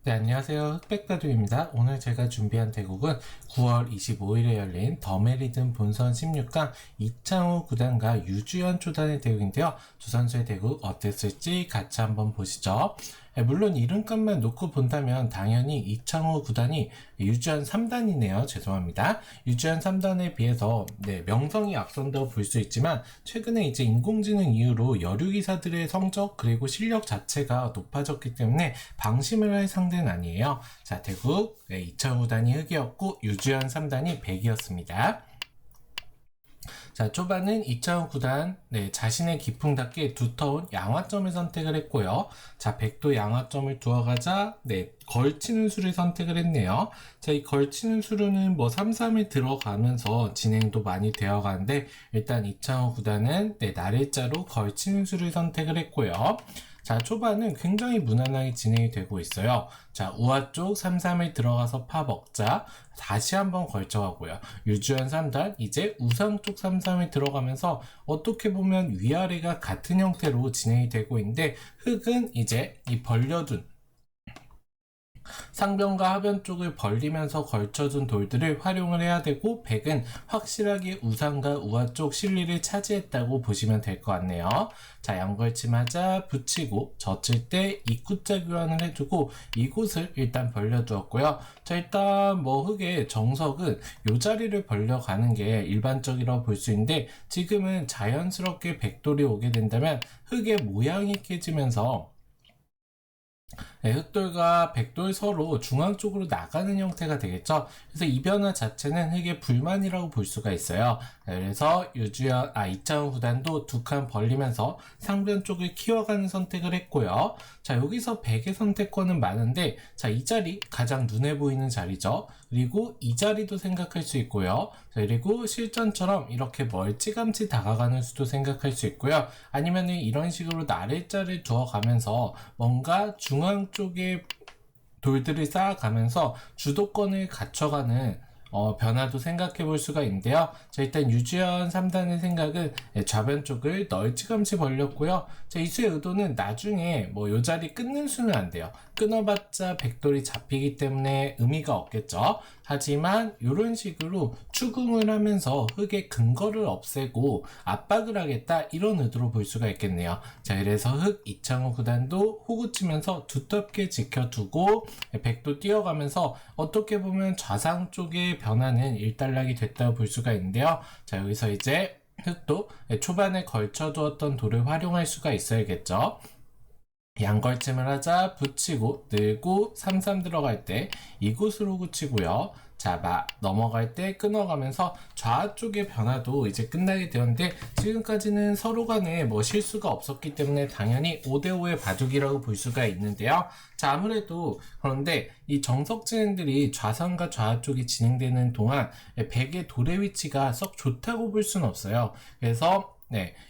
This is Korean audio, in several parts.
네, 안녕하세요. 흑백다두입니다. 오늘 제가 준비한 대국은 9월 25일에 열린 더메리든 본선 16강 이창호 구단과 유주현 초단의 대국인데요. 두 선수의 대국 어땠을지 같이 한번 보시죠. 물론 이름값만 놓고 본다면 당연히 이창호 구단이 유주현 3단이네요. 죄송합니다. 유주현 3단에 비해서 명성이 앞선다고 볼 수 있지만 최근에 이제 인공지능 이후로 여류기사들의 성적 그리고 실력 자체가 높아졌기 때문에 방심을 할 상대는 아니에요. 자, 대국 이창호 구단이 흑이었고 유주현 3단이 백이었습니다. 자, 초반은 이창호 구단 자신의 기풍답게 두터운 양화점을 선택을 했고요. 자, 백도 양화점을 두어가자 걸치는 수를 선택을 했네요. 자, 이 걸치는 수로는 뭐 3-3이 들어가면서 진행도 많이 되어 가는데 일단 이창호 구단은 날일자로 걸치는 수를 선택을 했고요. 자, 초반은 굉장히 무난하게 진행이 되고 있어요. 자, 우아 쪽 3-3을 들어가서 파 먹자. 다시 한번 걸쳐가고요. 유주현 3단, 이제 우상 쪽 3-3을 들어가면서 어떻게 보면 위아래가 같은 형태로 진행이 되고 있는데 흑은 이제 이 벌려둔 상변과 하변 쪽을 벌리면서 걸쳐둔 돌들을 활용을 해야 되고 백은 확실하게 우상과 우하 쪽 실리를 차지했다고 보시면 될 것 같네요. 자, 양걸침하자 붙이고 젖힐 때 입구자 교환을 해주고 이곳을 일단 벌려두었고요. 자, 일단 뭐 흑의 정석은 이 자리를 벌려가는 게 일반적이라고 볼 수 있는데 지금은 자연스럽게 백돌이 오게 된다면 흑의 모양이 깨지면서 흑돌과 백돌 서로 중앙 쪽으로 나가는 형태가 되겠죠. 그래서 이 변화 자체는 흑의 불만이라고 볼 수가 있어요. 그래서 이창호 구단도 두 칸 벌리면서 상변 쪽을 키워가는 선택을 했고요. 자, 여기서 백의 선택권은 많은데, 자, 이 자리 가장 눈에 보이는 자리죠. 그리고 이 자리도 생각할 수 있고요. 자, 그리고 실전처럼 이렇게 멀찌감치 다가가는 수도 생각할 수 있고요. 아니면 이런 식으로 날일자를 두어가면서 뭔가 중앙 쪽에 돌들을 쌓아가면서 주도권을 갖춰가는 변화도 생각해 볼 수가 있는데요. 자, 일단 유주현 3단의 생각은 좌변 쪽을 널찌감치 벌렸고요. 자, 이수의 의도는 나중에 뭐 요 자리 끊는 수는 안 돼요. 끊어봤자 백돌이 잡히기 때문에 의미가 없겠죠. 하지만 이런 식으로 추궁을 하면서 흑의 근거를 없애고 압박을 하겠다 이런 의도로 볼 수가 있겠네요. 자, 그래서 흑 이창호 구단도 호구치면서 두텁게 지켜두고 백도 뛰어가면서 어떻게 보면 좌상 쪽의 변화는 일단락이 됐다고 볼 수가 있는데요. 자, 여기서 이제 흑도 초반에 걸쳐두었던 돌을 활용할 수가 있어야겠죠. 양걸침을 하자 붙이고 늘고 3-3 들어갈 때 이곳으로 붙이고요. 자, 넘어갈 때 끊어가면서 좌쪽의 변화도 이제 끝나게 되었는데 지금까지는 서로 간에 뭐 실수가 없었기 때문에 당연히 5대5의 바둑이라고 볼 수가 있는데요. 자, 아무래도 그런데 이 정석 진행들이 좌상과 좌쪽이 진행되는 동안 백의 돌의 위치가 썩 좋다고 볼 수는 없어요. 그래서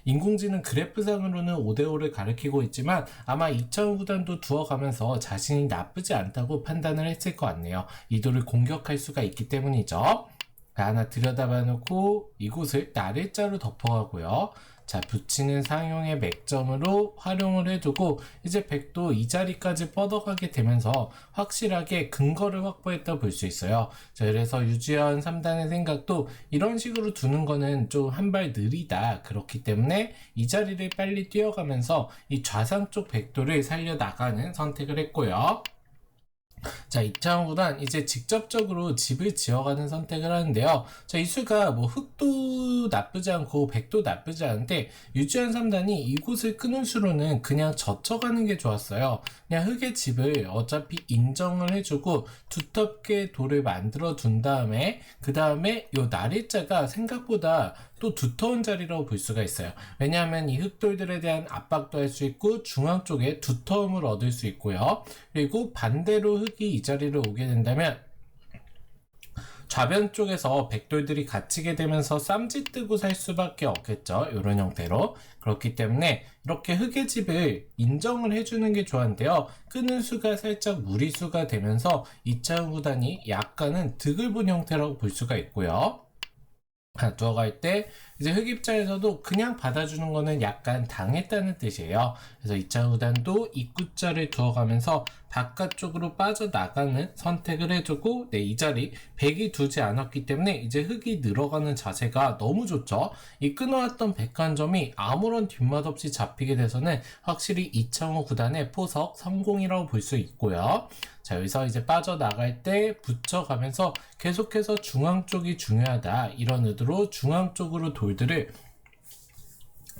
인공지능 그래프상으로는 5대5를 가리키고 있지만 아마 이창호 구단도 두어가면서 자신이 나쁘지 않다고 판단을 했을 것 같네요. 이도를 공격할 수가 있기 때문이죠. 하나 들여다봐 놓고 이곳을 날일자로 덮어가고요. 자, 붙이는 상용의 맥점으로 활용을 해두고 이제 백도 이 자리까지 뻗어가게 되면서 확실하게 근거를 확보했다 볼 수 있어요. 자, 그래서 유지현 3단의 생각도 이런 식으로 두는 거는 좀 한 발 느리다. 그렇기 때문에 이 자리를 빨리 뛰어가면서 이 좌상 쪽 백도를 살려나가는 선택을 했고요. 자, 이창호 구단 이제 직접적으로 집을 지어가는 선택을 하는데요. 자, 이 수가 뭐 흑도 나쁘지 않고 백도 나쁘지 않은데 유주현 3단이 이곳을 끊은 수로는 그냥 젖혀가는 게 좋았어요. 그냥 흑의 집을 어차피 인정을 해주고 두텁게 돌을 만들어 둔 다음에 그 다음에 요 날일자가 생각보다 또 두터운 자리라고 볼 수가 있어요. 왜냐하면 이 흑돌들에 대한 압박도 할 수 있고 중앙 쪽에 두터움을 얻을 수 있고요. 그리고 반대로 흑이 이 자리를 오게 된다면 좌변 쪽에서 백돌들이 갇히게 되면서 쌈짓 뜨고 살 수밖에 없겠죠. 이런 형태로. 그렇기 때문에 이렇게 흑의 집을 인정을 해주는 게 좋은데요. 끄는 수가 살짝 무리수가 되면서 이창호 구단이 약간은 득을 본 형태라고 볼 수가 있고요. 들어갈 때 이제 흑 입장에서도 그냥 받아주는 거는 약간 당했다는 뜻이에요. 그래서 2차 후단도 입구자를 두어가면서 바깥쪽으로 빠져나가는 선택을 해주고 이 자리 백이 두지 않았기 때문에 이제 흑이 늘어가는 자세가 너무 좋죠. 이 끊어왔던 백한점이 아무런 뒷맛 없이 잡히게 돼서는 확실히 이창호 구단의 포석 성공이라고 볼 수 있고요. 자, 여기서 이제 빠져나갈 때 붙여가면서 계속해서 중앙 쪽이 중요하다, 이런 의도로 중앙 쪽으로 돌들을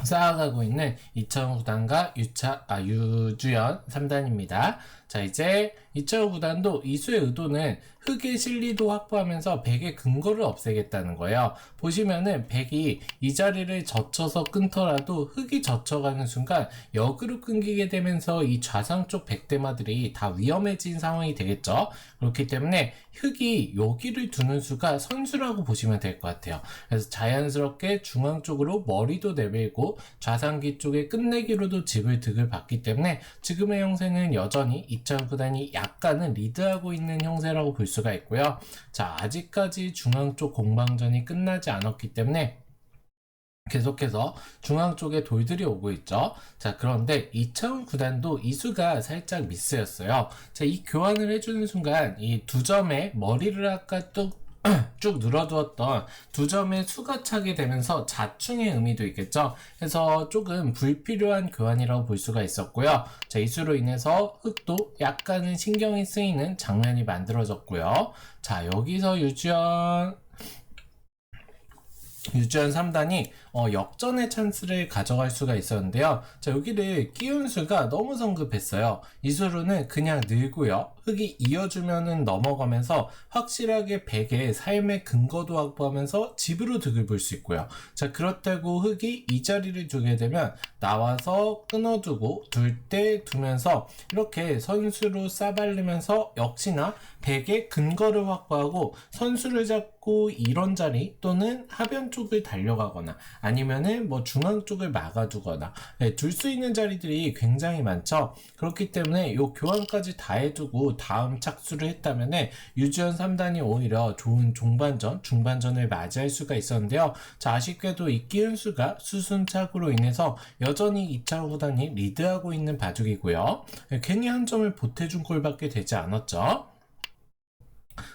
쌓아가고 있는 이창호 구단과 유주연 3단입니다. 자, 이제 이창호 구단도 이수의 의도는 흑의 실리도 확보하면서 백의 근거를 없애겠다는 거예요. 보시면은 백이 이 자리를 젖혀서 끊더라도 흑이 젖혀가는 순간 역으로 끊기게 되면서 이 좌상 쪽 백대마들이 다 위험해진 상황이 되겠죠. 그렇기 때문에 흑이 여기를 두는 수가 선수라고 보시면 될 것 같아요. 그래서 자연스럽게 중앙 쪽으로 머리도 내밀고 좌상기 쪽에 끝내기로도 집을 득을 받기 때문에 지금의 형세는 여전히 이창호 구단이 약간은 리드하고 있는 형세라고 볼 수가 있고요. 자, 아직까지 중앙 쪽 공방전이 끝나지 않았기 때문에 계속해서 중앙 쪽에 돌들이 오고 있죠. 자, 그런데 이창호 구단도 이수가 살짝 미스였어요. 자, 이 교환을 해주는 순간 이 두 점의 머리를 아까 쭉 눌러두었던 두 점의 수가 차게 되면서 자충의 의미도 있겠죠. 그래서 조금 불필요한 교환이라고 볼 수가 있었고요. 자, 이수로 인해서 흑도 약간은 신경이 쓰이는 장면이 만들어졌고요. 자, 여기서 유주연 3단이 역전의 찬스를 가져갈 수가 있었는데요. 자, 여기를 끼운 수가 너무 성급했어요. 이수로는 그냥 늘고요. 흑이 이어주면은 넘어가면서 확실하게 백의 삶의 근거도 확보하면서 집으로 득을 볼 수 있고요. 자, 그렇다고 흑이 이 자리를 두게 되면 나와서 끊어두고 둘 때 두면서 이렇게 선수로 싸발리면서 역시나 백의 근거를 확보하고 선수를 잡고 이런 자리 또는 하변 쪽을 달려가거나 아니면은 뭐 중앙 쪽을 막아두거나 둘 수 있는 자리들이 굉장히 많죠. 그렇기 때문에 이 교환까지 다 해두고 다음 착수를 했다면은 유주연 3단이 오히려 좋은 중반전을 맞이할 수가 있었는데요. 자, 아쉽게도 이 끼은수가 수순착으로 인해서 여전히 이창호 구단이 리드하고 있는 바둑이고요. 괜히 한 점을 보태준 꼴밖에 되지 않았죠.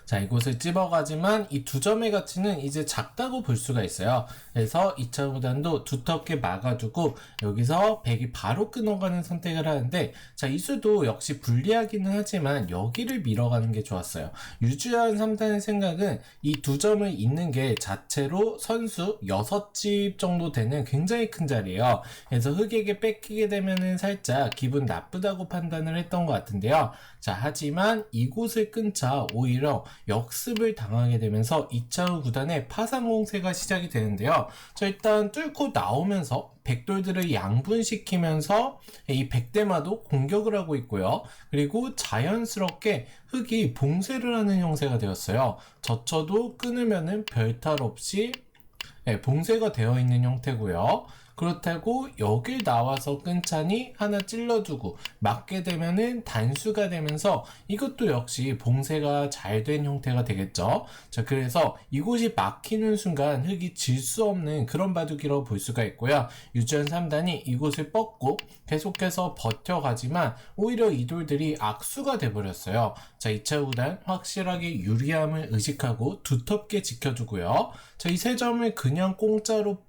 자, 이곳을 찝어가지만 이 두 점의 가치는 이제 작다고 볼 수가 있어요. 그래서 2차 구단도 두텁게 막아두고 여기서 백이 바로 끊어가는 선택을 하는데, 자, 이 수도 역시 불리하기는 하지만 여기를 밀어가는 게 좋았어요. 유주연 3단의 생각은 이 두 점을 잇는 게 자체로 선수 6집 정도 되는 굉장히 큰 자리예요. 그래서 흑에게 뺏기게 되면은 살짝 기분 나쁘다고 판단을 했던 것 같은데요. 자, 하지만 이곳을 끊자 오히려 역습을 당하게 되면서 이창호 구단의 파상 공세가 시작이 되는데요. 자, 일단 뚫고 나오면서 백돌들을 양분시키면서 이 백대마도 공격을 하고 있고요. 그리고 자연스럽게 흑이 봉쇄를 하는 형세가 되었어요. 젖혀도 끊으면은 별탈 없이 봉쇄가 되어 있는 형태고요. 그렇다고 여길 나와서 끊자니 하나 찔러두고 맞게 되면은 단수가 되면서 이것도 역시 봉쇄가 잘 된 형태가 되겠죠. 자, 그래서 이곳이 막히는 순간 흑이 질 수 없는 그런 바둑이라고 볼 수가 있고요. 유주연 3단이 이곳을 뻗고 계속해서 버텨가지만 오히려 이 돌들이 악수가 돼버렸어요. 자, 2차 구단 확실하게 유리함을 의식하고 두텁게 지켜주고요. 자, 이 세 점을 그냥 공짜로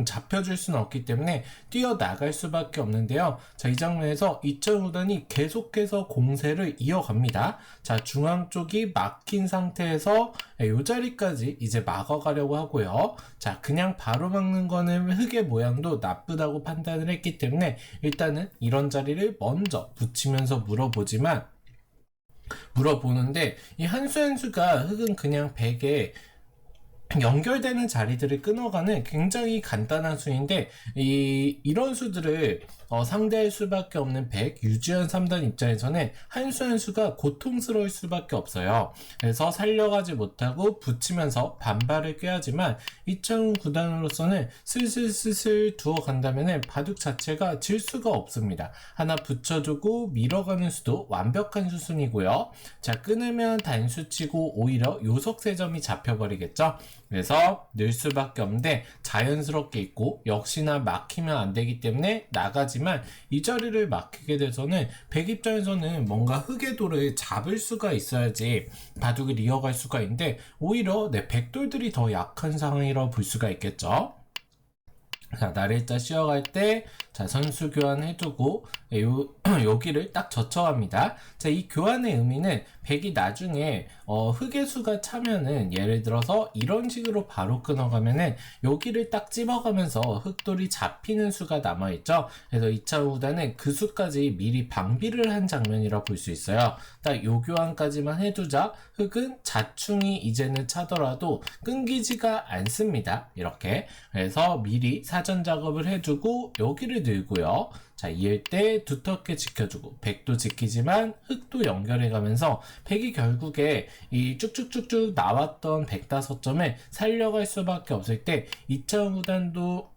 잡혀줄 수는 없기 때문에 뛰어나갈 수밖에 없는데요. 자, 이 장면에서 이창호 구단이 계속해서 공세를 이어갑니다. 자, 중앙 쪽이 막힌 상태에서 이 자리까지 이제 막아가려고 하고요. 자, 그냥 바로 막는 거는 흑의 모양도 나쁘다고 판단을 했기 때문에 일단은 이런 자리를 먼저 붙이면서 물어보는데 이 한 수 한 수가 흑은 그냥 백에 연결되는 자리들을 끊어가는 굉장히 간단한 수인데 이런 수들을 상대할 수밖에 없는 유주연 3단 입장에서는 한 수 한 수가 고통스러울 수밖에 없어요. 그래서 살려가지 못하고 붙이면서 반발을 꾀하지만 이창호 구단으로서는 슬슬 두어간다면 바둑 자체가 질 수가 없습니다. 하나 붙여주고 밀어가는 수도 완벽한 수순이고요. 자, 끊으면 단수치고 오히려 요석세점이 잡혀버리겠죠. 그래서 늘 수밖에 없는데 자연스럽게 있고 역시나 막히면 안 되기 때문에 나가지만 이 자리를 막히게 돼서는 백 입장에서는 뭔가 흑의 돌을 잡을 수가 있어야지 바둑을 이어갈 수가 있는데 오히려 백돌들이 더 약한 상황이라고 볼 수가 있겠죠. 자, 날일자 쉬어갈 때, 자, 선수 교환해두고, 여기를 딱 젖혀갑니다. 자, 이 교환의 의미는 백이 나중에, 흑의 수가 차면은, 예를 들어서 이런 식으로 바로 끊어가면은, 여기를 딱 찝어가면서 흑돌이 잡히는 수가 남아있죠. 그래서 2차 후단은 그 수까지 미리 방비를 한 장면이라 볼 수 있어요. 딱 요 교환까지만 해두자, 흑은 자충이 이제는 차더라도 끊기지가 않습니다. 이렇게. 그래서 미리 사전 작업을 해주고 여기를 늘고요. 자, 이을 때 두텁게 지켜주고 백도 지키지만 흑도 연결해가면서 백이 결국에 이 쭉쭉쭉쭉 나왔던 105점을 살려갈 수밖에 없을 때 2차 후단도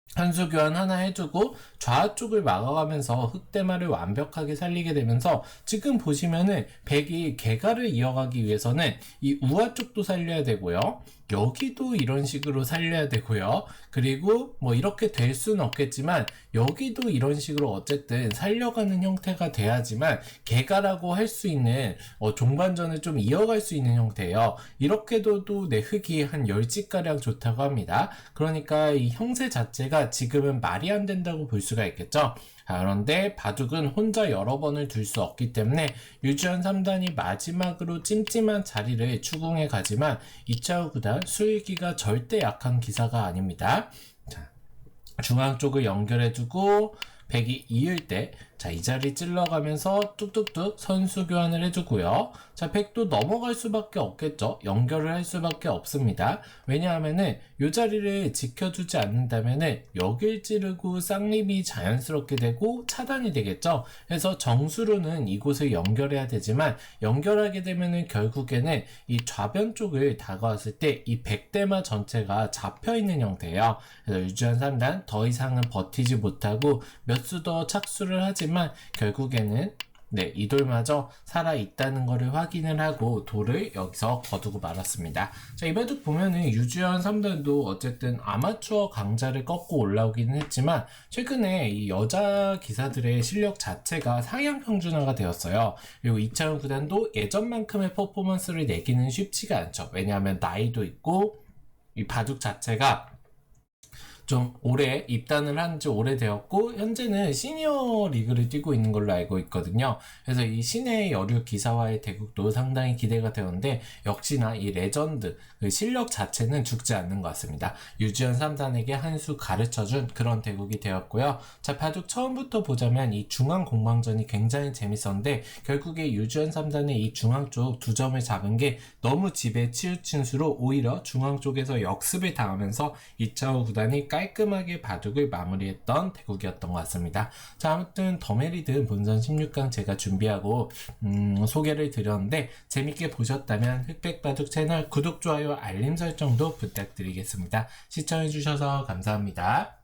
선수 교환 하나 해주고 좌 쪽을 막아가면서 흑대마를 완벽하게 살리게 되면서 지금 보시면은 백이 개가를 이어가기 위해서는 이 우아 쪽도 살려야 되고요. 여기도 이런 식으로 살려야 되고요. 그리고 뭐 이렇게 될 수는 없겠지만 여기도 이런 식으로 어쨌든 살려가는 형태가 돼야지만 개가라고 할 수 있는 종반전을 좀 이어갈 수 있는 형태예요. 이렇게 둬도 내 흑이 한 10집가량 좋다고 합니다. 그러니까 이 형세 자체가 지금은 말이 안 된다고 볼 수가 있겠죠. 그런데 바둑은 혼자 여러 번을 둘 수 없기 때문에 유주현 3단이 마지막으로 찜찜한 자리를 추궁해 가지만 2차 구단 수일기가 절대 약한 기사가 아닙니다. 자, 중앙 쪽을 연결해주고 백이 이을 때, 자, 이 자리 찔러가면서 뚝뚝뚝 선수 교환을 해주고요. 자, 백도 넘어갈 수밖에 없겠죠. 연결을 할 수밖에 없습니다. 왜냐하면은 이 자리를 지켜주지 않는다면은 여길 찌르고 쌍립이 자연스럽게 되고 차단이 되겠죠. 그래서 정수로는 이곳을 연결해야 되지만 연결하게 되면은 결국에는 이 좌변 쪽을 다가왔을 때 이 백대마 전체가 잡혀있는 형태예요. 그래서 유주한 3단 더 이상은 버티지 못하고 몇 수 더 착수를 하지만 결국에는 이 돌마저 살아있다는 것을 확인을 하고 돌을 여기서 거두고 말았습니다. 자, 이 바둑 보면은 유주현 3단도 어쨌든 아마추어 강자를 꺾고 올라오기는 했지만 최근에 이 여자 기사들의 실력 자체가 상향 평준화가 되었어요. 그리고 이창훈 구단도 예전만큼의 퍼포먼스를 내기는 쉽지가 않죠. 왜냐하면 나이도 있고 이 바둑 자체가 좀 오래 입단을 한 지 오래되었고 현재는 시니어 리그를 뛰고 있는 걸로 알고 있거든요. 그래서 이 신의 여류 기사와의 대국도 상당히 기대가 되었는데 역시나 이 레전드 그 실력 자체는 죽지 않는 것 같습니다. 유지현 3단에게 한 수 가르쳐준 그런 대국이 되었고요. 자, 바둑 처음부터 보자면 이 중앙 공방전이 굉장히 재밌었는데 결국에 유지현 3단의 이 중앙 쪽 2점을 잡은 게 너무 집에 치우친 수로 오히려 중앙 쪽에서 역습을 당하면서 2차 후 9단이 깔끔하게 바둑을 마무리했던 대국이었던 것 같습니다. 자, 아무튼 더메리든 본선 16강 제가 준비하고 소개를 드렸는데 재밌게 보셨다면 흑백바둑 채널 구독, 좋아요, 알림 설정도 부탁드리겠습니다. 시청해주셔서 감사합니다.